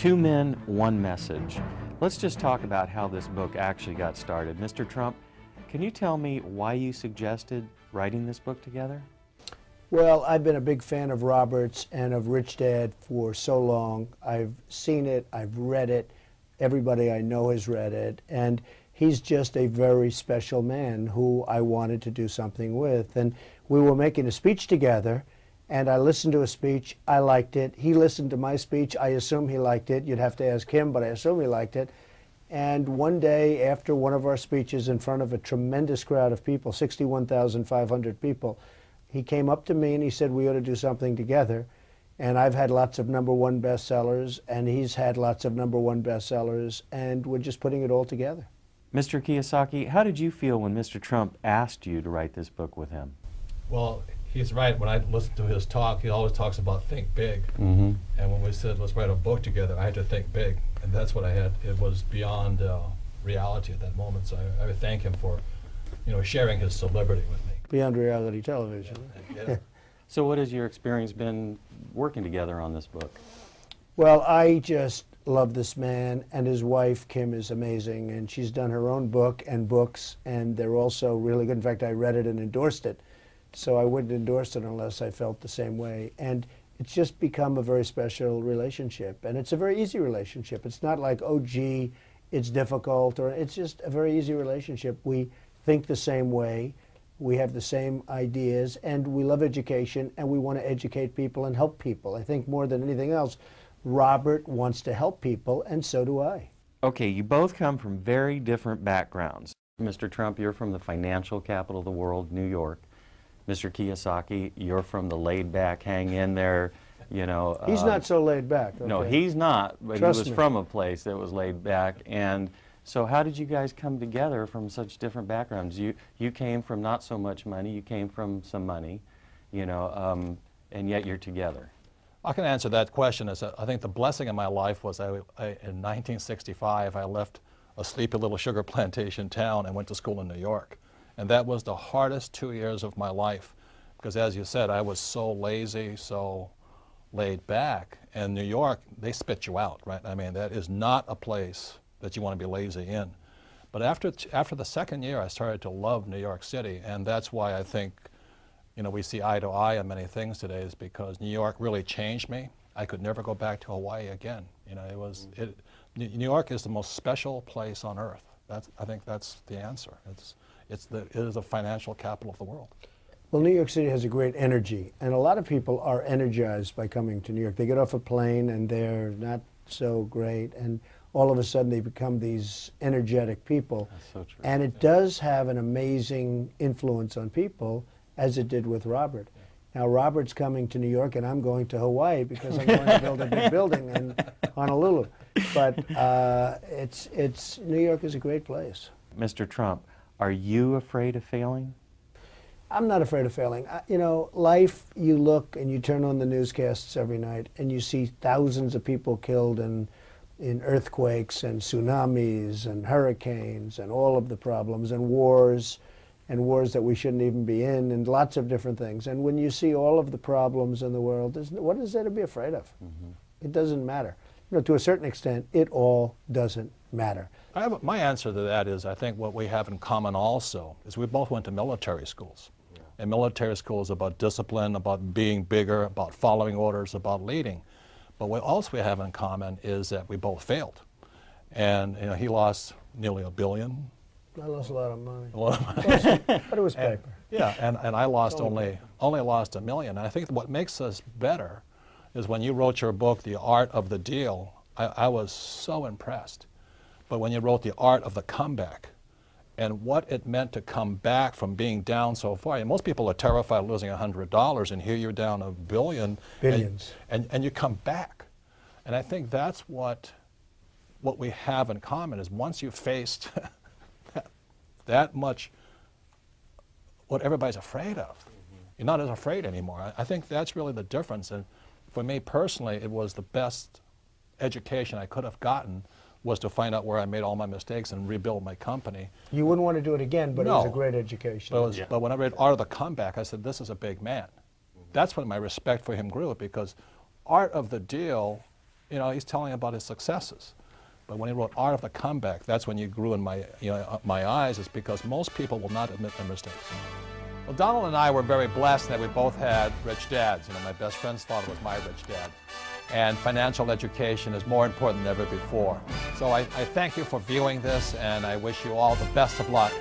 Two Men, One Message. Let's just talk about how this book actually got started. Mr. Trump, can you tell me why you suggested writing this book together? Well, I've been a big fan of Robert's and of Rich Dad for so long. I've seen it, I've read it, everybody I know has read it, and he's just a very special man who I wanted to do something with. And we were making a speech together, and I listened to a speech, I liked it. He listened to my speech, I assume he liked it. You'd have to ask him, but I assume he liked it. And one day, after one of our speeches in front of a tremendous crowd of people, 61,500 people, he came up to me and he said, we ought to do something together. And I've had lots of #1 bestsellers, and he's had lots of #1 bestsellers, and we're just putting it all together. Mr. Kiyosaki, how did you feel when Mr. Trump asked you to write this book with him? Well, he's right. When I listen to his talk, he always talks about think big. Mm-hmm. And when we said, let's write a book together, I had to think big. And that's what I had. It was beyond reality at that moment. So I would thank him for, sharing his celebrity with me. Beyond reality television. Yeah. So what has your experience been working together on this book? Well, I just love this man, and his wife, Kim, is amazing, and she's done her own book and books, and they're also really good. In fact, I read it and endorsed it, so I wouldn't endorse it unless I felt the same way. And it's just become a very special relationship, and it's a very easy relationship. It's not like, oh, gee, it's difficult, or it's just a very easy relationship. We think the same way. We have the same ideas, and we love education, and we want to educate people and help people. I think more than anything else, Robert wants to help people, and so do I. Okay, you both come from very different backgrounds. Mr. Trump, you're from the financial capital of the world, New York. Mr. Kiyosaki, you're from the laid-back, hang in there, He's not so laid back. Okay? No, he's not, but Trust he was me. from a place that was laid back. And so how did you guys come together from such different backgrounds? You came from not so much money, you came from some money, and yet you're together. I can answer that question. I think the blessing in my life was in 1965, I left a sleepy little sugar plantation town and went to school in New York. And that was the hardest 2 years of my life. Because as you said, I was so lazy, so laid back. And New York, they spit you out, right? I mean, that is not a place that you want to be lazy in. But after the second year, I started to love New York City. And that's why I think we see eye to eye on many things today, is because New York really changed me. I could never go back to Hawaii again. New York is the most special place on earth. I think that's the answer. It is the financial capital of the world. Well, New York City has a great energy, and a lot of people are energized by coming to New York. They get off a plane and they're not so great, and all of a sudden they become these energetic people. That's so true. And it does have an amazing influence on people, as it did with Robert. Now, Robert's coming to New York, and I'm going to Hawaii because I'm going to build a big building in Honolulu. But New York is a great place. Mr. Trump, are you afraid of failing? I'm not afraid of failing. Life, you look and you turn on the newscasts every night, and you see thousands of people killed in earthquakes and tsunamis and hurricanes and all of the problems, and wars that we shouldn't even be in, and lots of different things. And when you see all of the problems in the world, what is there to be afraid of? Mm-hmm. It doesn't matter. To a certain extent, it all doesn't matter. My answer to that is, I think what we have in common also is we both went to military schools. Yeah. And military school is about discipline, about being bigger, about following orders, about leading. But what else we have in common is that we both failed. And he lost nearly $1 billion. I lost a lot of money. A lot of money. But it was paper. And I lost only lost $1 million. And I think what makes us better is when you wrote your book, The Art of the Deal, I was so impressed. But when you wrote The Art of the Comeback, and what it meant to come back from being down so far. And most people are terrified of losing $100, and here you're down $1 billion. Billions. And you come back. And I think that's what we have in common, is once you've faced that much what everybody's afraid of, you're not as afraid anymore. I think that's really the difference. And for me personally, it was the best education I could have gotten, was to find out where I made all my mistakes and rebuild my company. You wouldn't want to do it again, but No. it was a great education. But when I read Art of the Comeback, I said, this is a big man. That's when my respect for him grew, because Art of the Deal you know, he's telling about his successes. But when he wrote Art of the Comeback, that's when you grew in my, my eyes, is because most people will not admit their mistakes. Well, Donald and I were very blessed that we both had rich dads. You know, my best friend's father was my rich dad. And financial education is more important than ever before. So I thank you for viewing this, and I wish you all the best of luck.